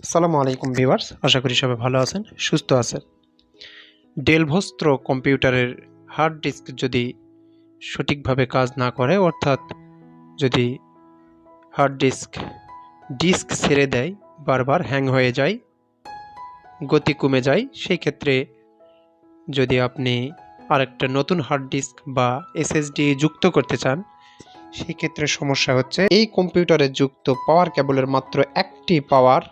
আসসালামু আলাইকুম ভিউয়ার্স, আশা করি সবাই ভালো আছেন, সুস্থ আছেন। ডেল ভস্ত্র কম্পিউটারের হার্ড ডিস্ক যদি সঠিকভাবে কাজ না করে, অর্থাৎ যদি হার্ড ডিস্ক ছেড়ে দেয়, বারবার হ্যাং হয়ে যায়, গতি কমে যায়, সেই ক্ষেত্রে যদি আপনি আরেকটা নতুন হার্ড ডিস্ক বা এসএসডি যুক্ত করতে চান, সেই ক্ষেত্রে সমস্যা হচ্ছে এই কম্পিউটারে যুক্ত পাওয়ার কেবলের মাত্র একটি পাওয়ার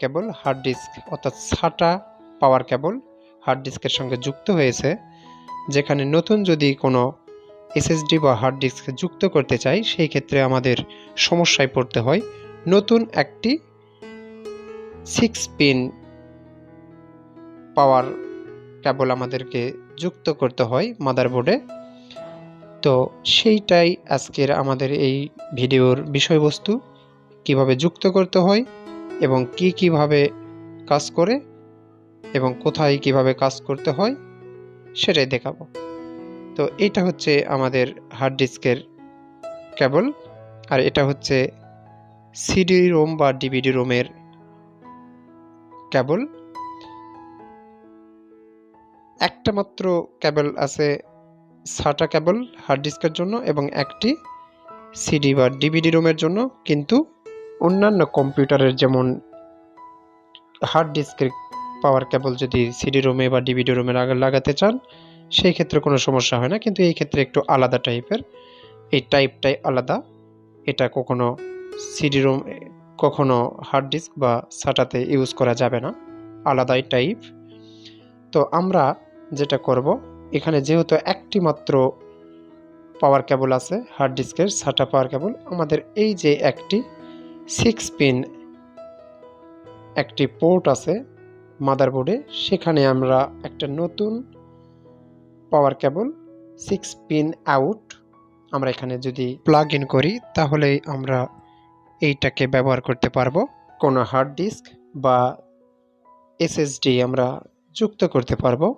কেবল হার্ড ডিস্ক অর্থাৎ সাটা পাওয়ার কেবল হার্ড ডিস্কের সঙ্গে যুক্ত হয়েছে। যেখানে নতুন যদি কোনো এসএসডি বা হার্ড ডিস্ক যুক্ত করতে চাই, সেই ক্ষেত্রে আমাদের সমস্যায় পড়তে হয়। নতুন একটি 6 পিন পাওয়ার কেবল আমাদেরকে যুক্ত করতে হয় মাদারবোর্ডে। তো সেইটাই আজকের আমাদের এই ভিডিওর বিষয়বস্তু, কিভাবে যুক্ত করতে হয় এবং কিভাবে কাজ করে এবং কোথায় কিভাবে কাজ করতে হয় সেটাই দেখাবো। তো এটা হচ্ছে আমাদের হার্ড ডিস্কের কেবল, আর এটা হচ্ছে সিডি রোম বা ডিভিডি রোমের কেবল। একটা মাত্র কেবল আছে সাটা কেবল হার্ড ডিস্কের জন্য এবং একটি সিডি বা ডিভিডি রোমের জন্য। কিন্তু অন্যান্য কম্পিউটারের যেমন হার্ড ডিস্কের পাওয়ার কেবল যদি সিডি রোমে বা ডিভিডি রোমে লাগাতে চান, সেই ক্ষেত্রে কোনো সমস্যা হয় না, কিন্তু এই ক্ষেত্রে একটু আলাদা টাইপের, এই টাইপটাই আলাদা। এটা কখনো সিডি রোম, কখনো হার্ড ডিস্ক বা সাটাতে ইউজ করা যাবে না, আলাদাই টাইপ। তো আমরা যেটা করব, এখানে যেহেতু একটি মাত্র পাওয়ার কেবল আছে হার্ড ডিস্কের সাটা পাওয়ার কেবল, আমাদের এই যে একটি 6 পিন একটি পোর্ট আছে মাদারবোর্ডে, সেখানে আমরা একটা নতুন পাওয়ার কেবল 6 পিন আউট আমরা এখানে যদি প্লাগ ইন করি, তাহলে আমরা এইটাকে ব্যবহার করতে পারবো। কোনো হার্ড ডিস্ক বা এসএসডি আমরা যুক্ত করতে পারবো,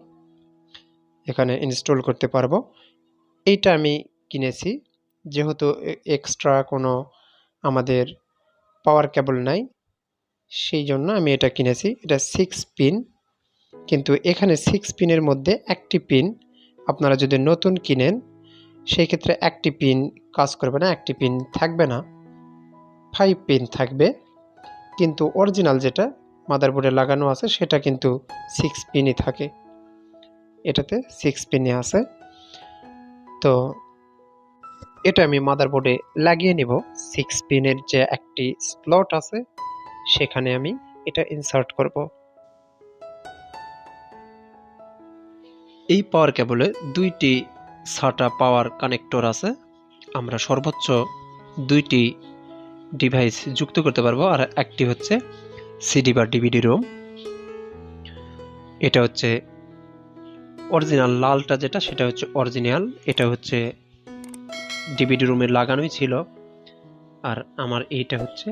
এখানে ইনস্টল করতে পারবো। এইটা আমি কিনেছি, যেহেতু এক্সট্রা কোনো আমাদের পাওয়ার কেবল নাই, সেই জন্য আমি এটা কিনেছি। এটা 6 পিন, কিন্তু এখানে 6 পিনের মধ্যে একটি পিন আপনারা যদি নতুন কিনেন, সেই ক্ষেত্রে একটি পিন কাজ করবে না, একটি পিন থাকবে না, 5 পিন থাকবে। কিন্তু অরিজিনাল যেটা মাদারবোর্ডে লাগানো আছে সেটা কিন্তু 6 পিনই থাকে, এটাতে 6 পিনই আছে। তো এটা আমি মাদারবোর্ডে লাগিয়ে নিব। 6 পিনের যে একটি স্লট আছে, সেখানে আমি এটা ইনসার্ট করব। এই পাওয়ার কেবলে দুইটি সাটা পাওয়ার কানেক্টর আছে, আমরা সর্বোচ্চ দুইটি ডিভাইস যুক্ত করতে পারবো। আর একটি হচ্ছে সিডি বা ডিভিডি রোম, এটা হচ্ছে অরিজিনাল লালটা যেটা, সেটা হচ্ছে অরিজিনাল, এটা হচ্ছে ডিভিডি রুমে লাগানোই ছিল। আর আমার এইটা হচ্ছে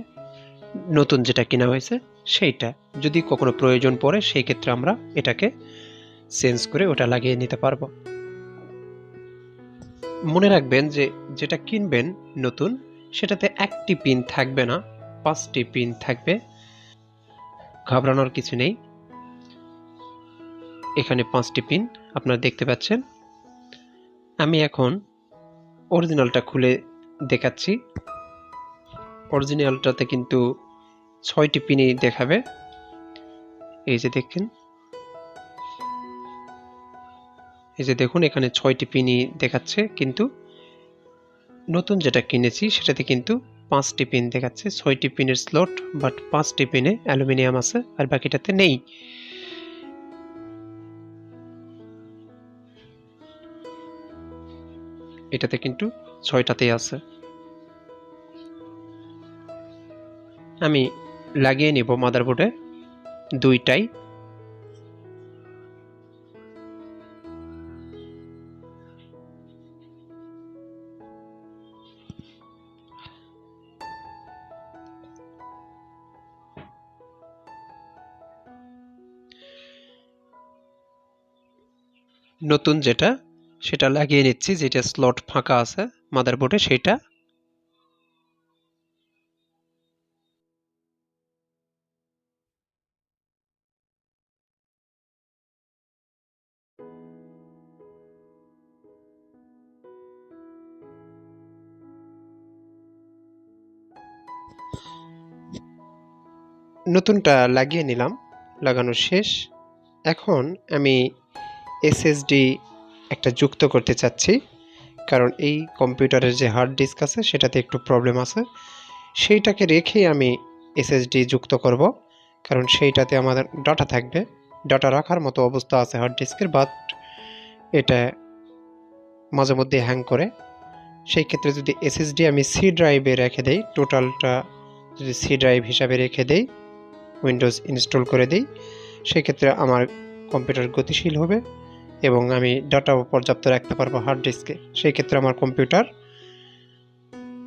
নতুন যেটা কেনা হয়েছে সেইটা। যদি কখনো প্রয়োজন পড়ে, সেই ক্ষেত্রে আমরা এটাকে চেঞ্জ করে ওটা লাগিয়ে নিতে পারবো। মনে রাখবেন যে যেটা কিনবেন নতুন, সেটাতে একটি পিন থাকবে না, 5টি পিন থাকবে। ঘাবড়ানোর কিছু নেই, এখানে 5টি পিন আপনারা দেখতে পাচ্ছেন। আমি এখন অরিজিনালটা খুলে দেখাচ্ছি। অরিজিনালটাতে কিন্তু 6টি পিনই দেখাবে, এই যে দেখেন, এই যে দেখুন, এখানে 6টি পিনই দেখাচ্ছে। কিন্তু নতুন যেটা কিনেছি সেটাতে কিন্তু 5টি পিন দেখাচ্ছে। 6টি পিনের স্লট, বাট 5টি পিনে অ্যালুমিনিয়াম আছে আর বাকিটাতে নেই। এটাতে কিন্তু 6টাতেই আছে। আমি লাগিয়ে নিব মাদারবোর্ডে দুইটাই। নতুন যেটা সেটা লাগিয়ে নিচ্ছি, যেটা স্লট ফাঁকা আছে মাদারবোর্ডে সেটা। নতুনটা লাগিয়ে নিলাম, লাগানো শেষ। এখন আমি এসএসডি একটা যুক্ত করতে চাচ্ছি, কারণ এই কম্পিউটারের যে হার্ড ডিস্ক আছে সেটাতে একটু প্রবলেম আছে। সেইটাকে রেখেই আমি এসএসডি যুক্ত করব, কারণ সেইটাতে আমাদের ডাটা থাকবে, ডাটা রাখার মতো অবস্থা আছে হার্ড ডিস্কের, বাট এটা মাঝে মধ্যে হ্যাং করে। সেই ক্ষেত্রে যদি এসএসডি আমি সি ড্রাইভে রেখে দেই, টোটালটা যদি সি ড্রাইভ হিসাবে রেখে দেই, উইন্ডোজ ইনস্টল করে দিই, সেক্ষেত্রে আমার কম্পিউটার গতিশীল হবে এবং আমি ডাটাও পর্যাপ্ত রাখতে পারবো হার্ড ডিস্কে। সেই ক্ষেত্রে আমার কম্পিউটার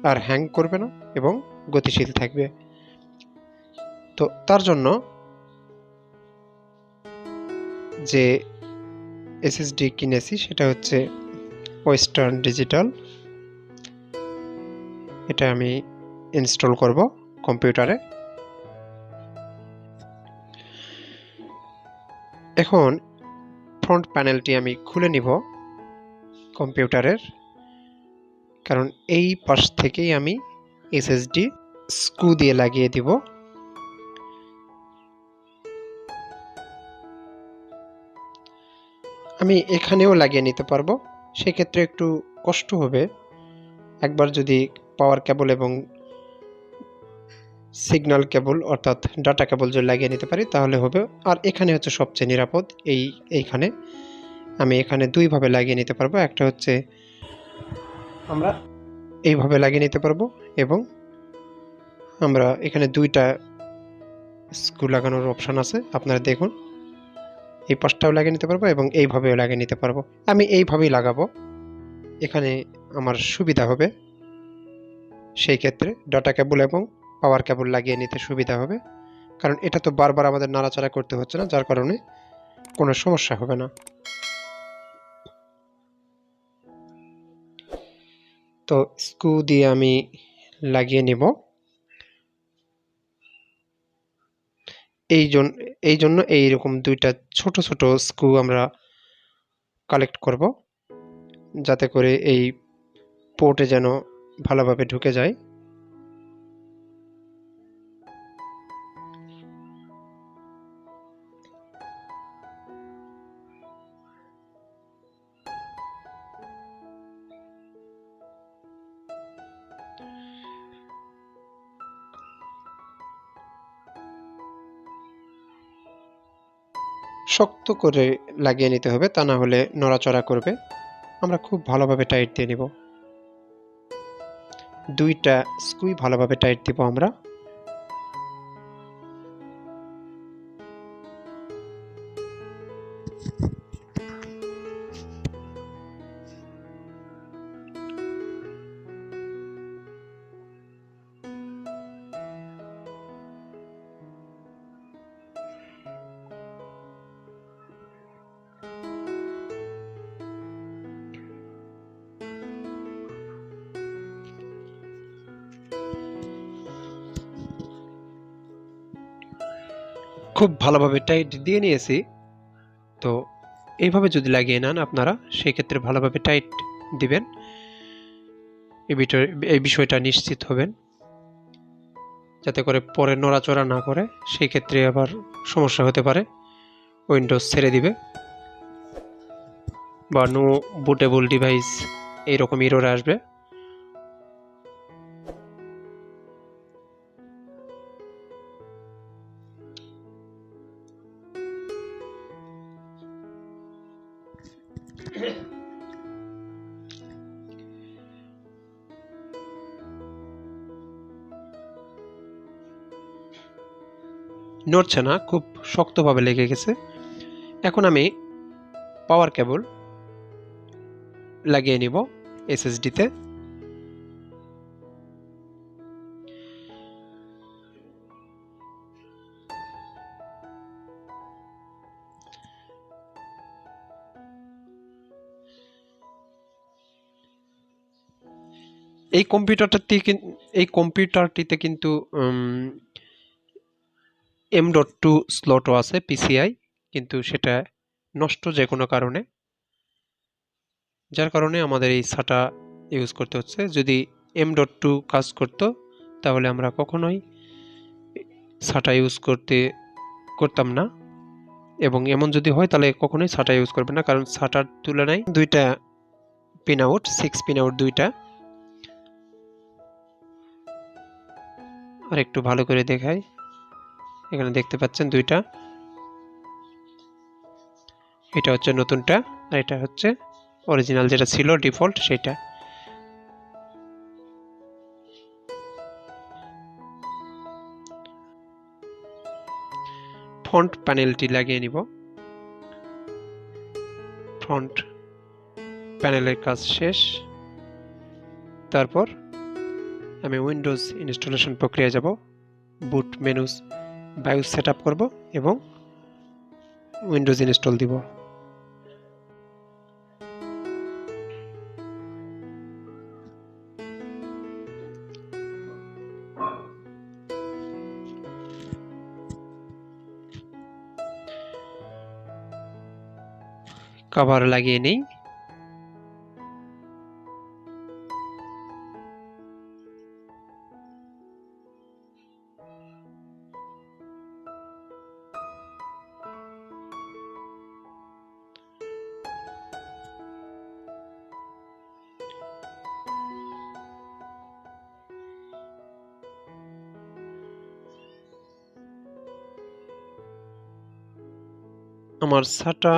আর হ্যাং করবে না এবং গতিশীল থাকবে। তো তার জন্য যে এসএসডি কিনেছি সেটা হচ্ছে ওয়েস্টার্ন ডিজিটাল। এটা আমি ইনস্টল করব কম্পিউটারে। এখন ফ্রন্ট প্যানেলটি আমি খুলে নিব কম্পিউটারের, কারণ এই পাশ থেকেই আমি এসএসডি স্ক্রু দিয়ে লাগিয়ে দিব। আমি এখানেও লাগিয়ে নিতে পারবো, সেক্ষেত্রে একটু কষ্ট হবে। একবার যদি পাওয়ার কেবল এবং সিগন্যাল কেবল অর্থাৎ ডাটা কেবল যদি লাগিয়ে নিতে পারি তাহলে হবে। আর এখানে হচ্ছে সবচেয়ে নিরাপদ, এইখানে আমি এখানে দুইভাবে লাগিয়ে নিতে পারবো। একটা হচ্ছে আমরা এইভাবে লাগিয়ে নিতে পারবো এবং আমরা এখানে দুইটা স্ক্রু লাগানোর অপশান আছে, আপনারা দেখুন। এই পাশটাও লাগিয়ে নিতে পারবো এবং এইভাবেও লাগিয়ে নিতে পারবো। আমি এইভাবেই লাগাবো, এখানে আমার সুবিধা হবে। সেই ক্ষেত্রে ডাটা কেবল এবং পাওয়ার কেবল লাগিয়ে নিতে সুবিধা হবে, কারণ এটা তো বারবার আমাদের নাড়াচাড়া করতে হচ্ছে না, যার কারণে কোনো সমস্যা হবে না। তো স্ক্রু দিয়ে আমি লাগিয়ে নেব। এই জন্য এইরকম দুইটা ছোট ছোট স্ক্রু আমরা কালেক্ট করব, যাতে করে এই পোর্টে যেন ভালোভাবে ঢুকে যায়। শক্ত করে লাগিয়ে নিতে হবে, তা না হলে নড়াচড়া করবে। আমরা খুব ভালোভাবে টাইট দিয়ে নিব, দুইটা স্ক্রুই ভালোভাবে টাইট দিব আমরা। খুব ভালোভাবে টাইট দিয়ে নিয়েছি। তো এইভাবে যদি লাগিয়ে নেন আপনারা, সেই ক্ষেত্রে ভালোভাবে টাইট দিবেন, এই বিষয়টা নিশ্চিত হবেন, যাতে করে পরে নড়াচড়া না করে। সেই ক্ষেত্রে আবার সমস্যা হতে পারে, উইন্ডোজ ছেড়ে দিবে বা নো বুটেবল ডিভাইস এইরকম এরর আসবে। নড়ছে না, খুব শক্তভাবে লেগে গেছে। এখন আমি পাওয়ার কেবল লাগিয়ে নিব এসএসডিতে। এই কম্পিউটারটিতে কিন্তু M.2 স্লটও আছে পিসিআই, কিন্তু সেটা নষ্ট যে কোনো কারণে, যার কারণে আমাদের এই SATA ইউজ করতে হচ্ছে। যদি M.2 কাজ করত তাহলে আমরা কখনোই SATA ইউজ করতাম না, এবং এমন যদি হয় তাহলে কখনোই SATA ইউজ করবে না, কারণ SATAর তুলনায় দুইটা পিন আউট, 6 পিন আউট দুইটা। আর একটু ভালো করে দেখাই, এখানে দেখতে পাচ্ছেন দুইটা, এটা হচ্ছে নতুনটা আর এটা হচ্ছে অরিজিনাল যেটা ছিল ডিফল্ট সেটা। ফ্রন্ট প্যানেলটি লাগিয়ে নিব। ফ্রন্ট প্যানেলের কাজ শেষ। তারপর আমি উইন্ডোজ ইনস্টলেশন প্রক্রিয়া যাব, বুট মেনুস বায়োস সেট আপ করবো এবং উইন্ডোজ ইনস্টল দিব। কভার লাগিয়ে নেই। আমার SATA